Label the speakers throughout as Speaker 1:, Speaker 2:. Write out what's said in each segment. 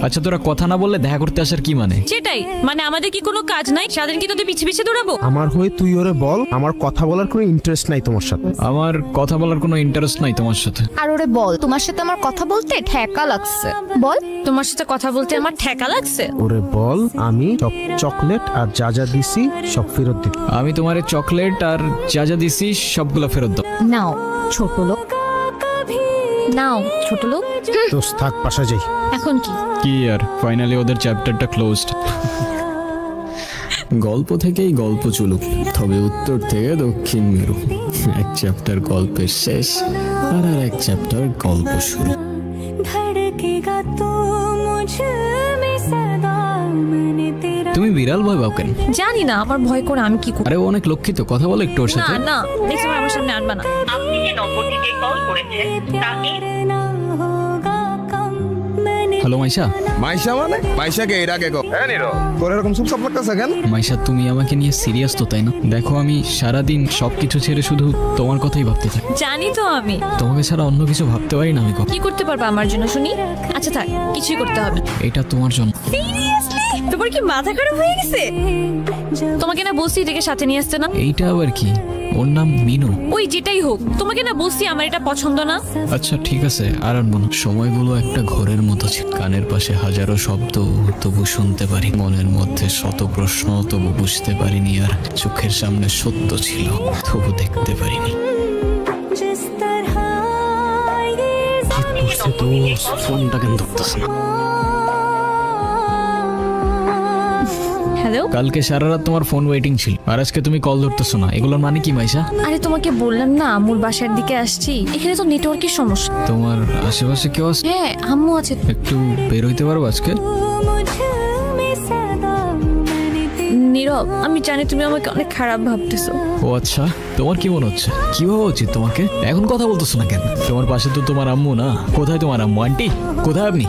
Speaker 1: আচ্ছা তোরা কথা না বললে দেখা করতে আসার কি মানে?
Speaker 2: সেটাই মানে আমাদের কি কোনো কাজ নাই? সারাদিন কি তোদের পিছে পিছে দৌড়াবো?
Speaker 3: আমার হয়ে তুই ওরে বল আমার কথা বলার কোনো ইন্টারেস্ট নাই তোমার সাথে।
Speaker 1: আমার কথা বলার কোনো ইন্টারেস্ট নাই তোমার সাথে।
Speaker 4: আর ওরে বল তোমার সাথে আমার কথা বলতে ঠেকা লাগছে। বল
Speaker 2: তোমার সাথে কথা বলতে আমার ঠেকা লাগছে।
Speaker 3: ওরে বল আমি চকলেট আর যা যা দিছি সব ফেরত দিই।
Speaker 1: আমি তোমার চকলেট আর যা যা দিছি সবগুলো ফেরত দাও।
Speaker 4: নাও ছোট লোক, নাও ছোট লোক।
Speaker 3: দোস্ত থাক পাশা যাই।
Speaker 4: এখন কি
Speaker 1: কি আর ফাইনালি ওদের চ্যাপ্টারটা ক্লোজড। গল্প থেকেই গল্প চলুক, তবে উত্তর থেকে দক্ষিণ মেরু। এক চ্যাপ্টার গল্পের শেষ আর এক চ্যাপ্টার গল্প শুরু। তুমি বিড়াল ভয় পাও কেন?
Speaker 2: জানি না, আমার ভয় করে আমি কি করি।
Speaker 1: আরে ও অনেক লক্ষিত, কথা বলো একটু ওর সাথে।
Speaker 2: না না দেখছি আমার সামনে আনবা না।
Speaker 5: আপনি যে নম্বরটিতে কল করেছেন তা
Speaker 1: হ্যালো মাইশা।
Speaker 6: মাইশা মানে মাইশাকে এর আগে গো হ্যাঁ নিরো তোর এরকম চুপচাপ লাগতেছে কেন?
Speaker 1: মাইশা তুমি আমাকে নিয়ে সিরিয়াস তো তাই না? দেখো আমি সারাদিন সবকিছু ছেড়ে শুধু তোমার কথাই ভাবতে থাকি।
Speaker 2: জানি তো আমি
Speaker 1: তোমাকে ছাড়া অন্য কিছু ভাবতে পারি না আমি।
Speaker 2: কি করতে পারবে আমার জন্য শুনি? আচ্ছা থাক, কিছুই করতে হবে।
Speaker 1: এটা তোমার জন্য।
Speaker 2: সিরিয়াসলি তোমার কি মাথা খারাপ হয়ে গেছে? তোমাকে না বলছি এটাকে সাথে নিয়ে আসতে না।
Speaker 1: এইটা আবার কি? ওর নাম মিনু।
Speaker 2: ওই যেটাই হোক, তোমাকে না বলছি আমার এটা পছন্দ না।
Speaker 1: আচ্ছা ঠিক আছে আর আনবো না। সময়গুলো একটা ঘোরের মতো ছিল, কানের পাশে হাজারো শব্দ তবু শুনতে পারি, মনের মধ্যে শত প্রশ্ন তবু বুঝতে পারিনি, আর চোখের সামনে সত্য ছিল তবু দেখতে পারিনি। ফোনটা কেন ধরতেছে না?
Speaker 2: হ্যালো,
Speaker 1: কালকে সারা রাত তোমার ফোন ওয়েটিং ছিল আর আজকে তুমি কল ধরতেছো না, এগুলোর মানে কি মাইশা?
Speaker 2: আরে তোমাকে বললাম না আম্মুর বাসার দিকে আসছি, এখানে তো নেটওয়ার্কের সমস্যা।
Speaker 1: তোমার আশেপাশে কেউ আছে?
Speaker 2: হ্যাঁ আম্মু আছে।
Speaker 1: একটু বের হইতে পারবো আজকে?
Speaker 2: নীরব আমি জানি তুমি আমাকে অনেক খারাপ ভাবতেছো।
Speaker 1: ও আচ্ছা, তোমার কি মনে হচ্ছে? কি ভাবা উচিত তোমাকে? এখন কথা বলতেছো না কেন? তোমার পাশে তো তোমার আম্মু না। কোথায় তোমার আম্মু? আন্টি কোথায় আপনি?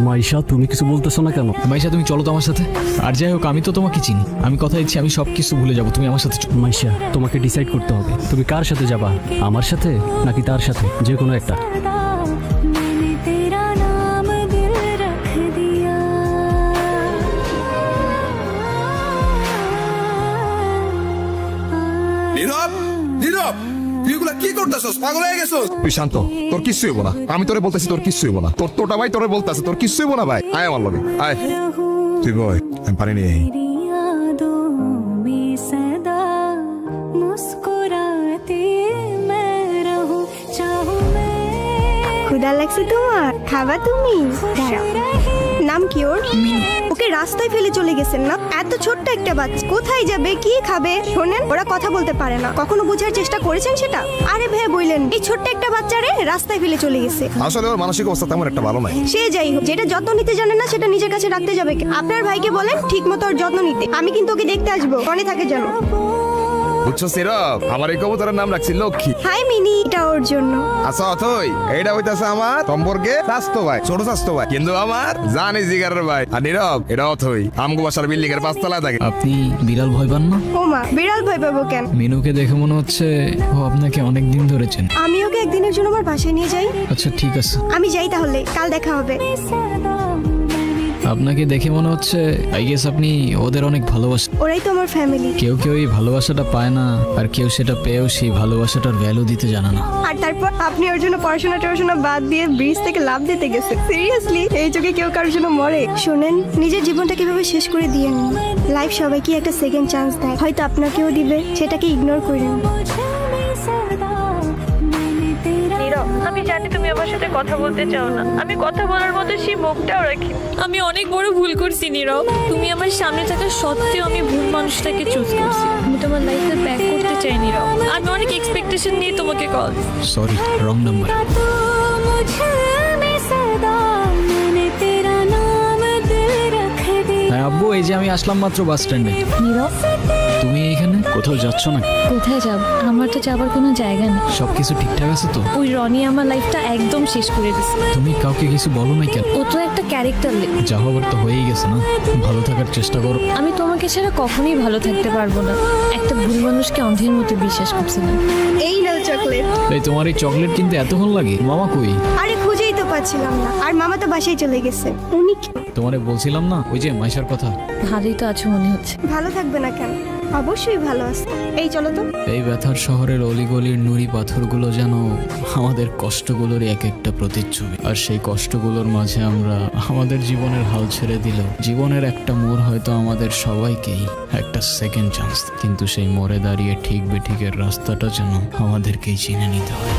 Speaker 7: মাইশা তুমি কিছু বলতেছো না কেন?
Speaker 1: মাইশা তুমি চলো তো আমার সাথে। আর যাই হোক আমি তো তোমাকে চিনি, আমি কথা দিচ্ছি আমি সবকিছু ভুলে যাবো, তুমি আমার সাথে চলো।
Speaker 7: মাইশা তোমাকে ডিসাইড করতে হবে তুমি কার সাথে যাবা, আমার সাথে নাকি তার সাথে, যে কোনো একটা।
Speaker 6: নীরব নীরব তুই এগুলা কি করতেছস? পাগল হয়ে গেছস? তুই শান্ত, তোর কিচ্ছু হইব না। আমি তোরে বলতেছি তোর কিচ্ছু হইব না। তোর তোটা ভাই তোরে বলতেছে তোর কিচ্ছু হইব না ভাই। আয় আমার লগে আয়। তুই বয় আমি পারি নি।
Speaker 8: ক্ষুধা লাগছে তোমার? খাবা তুমি? নাম কি ওর? ওকে রাস্তায় ফেলে চলে গেছেন না? এত ছোট্ট একটা বাচ্চা কোথায় যাবে, কি খাবে? শোনেন ওরা কথা বলতে পারে না, কখনো বোঝার চেষ্টা করেছেন সেটা? আরে ভাই বললেন এই ছোট্ট একটা বাচ্চারে রাস্তায় ফেলে চলে গেছে।
Speaker 6: আসলে ওর মানসিক অবস্থা তেমন একটা ভালো নাই।
Speaker 8: সে যাই হোক, যেটা যত্ন নিতে জানে না সেটা নিজের কাছে রাখতে যাবে। আপনার ভাইকে বলেন ঠিক মতো ওর যত্ন নিতে। আমি কিন্তু ওকে দেখতে আসবো, মনে থাকে জানো।
Speaker 6: বুঝছো নীরব, আমার এই কবুতরের নাম রাখছি লক্ষ্মী।
Speaker 8: হাই মিনি, এটা ওর জন্য।
Speaker 6: আচ্ছা অথই এইটা হইতাছে আমার সম্পর্কে স্বাস্থ্য ভাই, ছোট স্বাস্থ্য ভাই, কিন্তু আমার জানি জিগারের ভাই। আর নীরব এটা অথই আমগো বাসার বিল্ডিং এর 5 তলায় থাকে।
Speaker 1: আপনি বিড়াল ভয় পান না?
Speaker 8: ও মা, বিড়াল ভয় পাবো কেন?
Speaker 1: মিনুকে দেখে মনে হচ্ছে ও আপনাকে অনেক দিন ধরেছেন।
Speaker 8: আমি ওকে একদিনের জন্য আমার বাসায় নিয়ে যাই।
Speaker 1: আচ্ছা ঠিক আছে
Speaker 8: আমি যাই তাহলে, কাল দেখা হবে।
Speaker 1: আপনাকে দেখে মনে হচ্ছে আই গেস আপনি ওদের অনেক ভালোবাসেন।
Speaker 8: ওরাই তো আমার ফ্যামিলি।
Speaker 1: কেউ কেউ এই ভালোবাসাটা পায় না, আর কেউ সেটা পেয়েও সেই ভালোবাসাটার ভ্যালু দিতে জানে না।
Speaker 8: আর তারপর আপনি ওর জন্য পড়াশোনা বাদ দিয়ে ব্রিজ থেকে লাফ দিতে গেছে। সিরিয়াসলি এই যুগে কেউ কারোর জন্য মরে? শোনেন, নিজের জীবনটা কিভাবে শেষ করে দিয়েন। লাইফ সবাইকে একটা সেকেন্ড চান্স দেয়, হয়তো আপনাকেও দিবে, সেটাকে ইগনোর করেন।
Speaker 2: আমি জানি তুমি আমার সাথে কথা বলতে চাও না, আমি কথা বলার মতো সেই মুখটাও রাখি। আমি অনেক বড় ভুল করছি নীরব, তুমি আমার সামনে থাকা সত্ত্বেও আমি ভুল মানুষটাকে চুজ করছি। আমি তোমার লাইফে ব্যাক করতে চাই নীরব, আমি অনেক এক্সপেকটেশন নিয়ে তোমাকে কল।
Speaker 1: Sorry wrong number. হ্যাঁ আব্বু, এই যে আমি আসলাম মাত্র বাস স্ট্যান্ডে।
Speaker 2: নীরব
Speaker 1: তুমি এখানে কোথাও যাচ্ছ না?
Speaker 2: কোথায় যাব? আমার তো যাবার কোনো জায়গা নেই।
Speaker 1: সবকিছু ঠিকঠাক আছে তো?
Speaker 2: ওই রনি আমার লাইফটা একদম শেষ করে দিচ্ছে।
Speaker 1: তুমি কাউকে কিছু বলো না কেন?
Speaker 2: ও তো একটা ক্যারেক্টার।
Speaker 1: যা হবার তো হয়েই গেছে না, ভালো থাকার চেষ্টা করো।
Speaker 2: আমি তোমাকে ছাড়া কখনোই ভালো থাকতে পারবো না। একটা ভুল মানুষকে অন্ধের মতো বিশ্বাস করছি না।
Speaker 8: এই নাও চকলেট।
Speaker 1: এই তোমার এই চকলেট কিনতে এতক্ষণ লাগে? মামা কই?
Speaker 8: আরে খুঁজেই তো পাচ্ছিলাম না, আর মামা তো বাসায় চলে গেছে। উনি কি?
Speaker 1: তোমারে বলছিলাম না ওই যে মাইশার কথা।
Speaker 2: ভালোই তো আছো মনে হচ্ছে।
Speaker 8: ভালো থাকবে না কেন? অবশ্যই ভালো আছে। এই চলো তো।
Speaker 1: এই ব্যথার শহরের অলিগলির নুড়ি পাথরগুলো যেন আমাদের কষ্টগুলোর এক একটা প্রতিচ্ছবি, আর সেই কষ্টগুলোর মাঝে আমরা আমাদের জীবনের হাল ছেড়ে দিলেও জীবনের একটা মোড় হয়তো আমাদের সবাইকেই একটা সেকেন্ড চান্স, কিন্তু সেই মোড়ে দাঁড়িয়ে ঠিক বেঠিকের রাস্তাটা যেন আমাদেরকেই চিনে নিতে হয়।